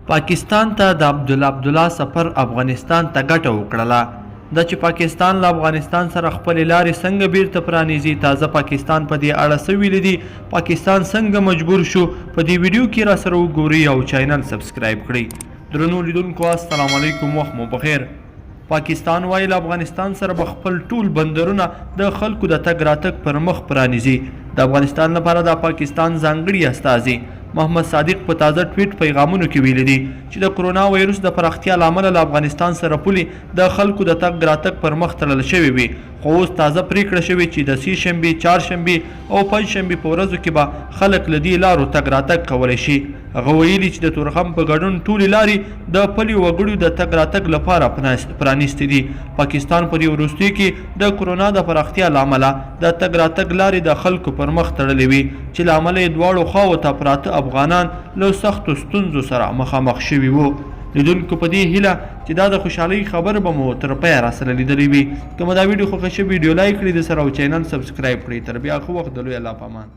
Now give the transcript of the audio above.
پاکستان ته د عبدالله سفر افغانستان ته ګټه وکړله. دا چې پاکستان له افغانستان سره خپلې لارې څنګه بیرته پرانیزي. تازه پاکستان په دې اړه څه ویلي دي، پاکستان څنګه مجبور شو، په دې ویډیو کې را سره وګورئ او چینل سبسکرایب کړئ. درنو لیدونکو السلام علیکم، وخت مو بخیر. پاکستان وایي له افغانستان سره به خپل ټول بندرونه د خلکو د تګ راتګ پر مخ پرانیزي. د افغانستان لپاره د پاکستان ځانګړي استازي محمد صادق په تازه ټویټ پیغامونو کې ویلي دي چې د کرونا وایرس د پراختیا له امله له افغانستان سره پولې د خلکو د تګ راتګ پر مخ تړل شوې وي، خو اوس تازه پریکړه شوې چې د سې شنبې، چهارشنبې او پنجشنبې په ورځو کې به خلک له دې لارو تګ راتګ کولی شي. هغه ویلي چې د تورخم په ګډون ټولې لارې د پلیو وګړو د تګ راتګ لپاره پرانیستې دي. پاکستان په دې وروستیو کې د کرونا د پراختیا له امله د تګ راتګ لارې د خلکو پر مخ تړلې وي چې له امله یې دواړو خواو ته پراته افغانان له سختو ستونزو سره مخامخ شوي وو. لیدونکو په دې هیله چې دا د خوشحالۍ خبر به مو تر پایه راسره لیدلی وي. که مو دا ویډیو خوښه شوې ویډیو لایک کړئ، د سره او چینل سبسکرایب کړئ. تر بیا ښه وخت، د لوی الله په امان.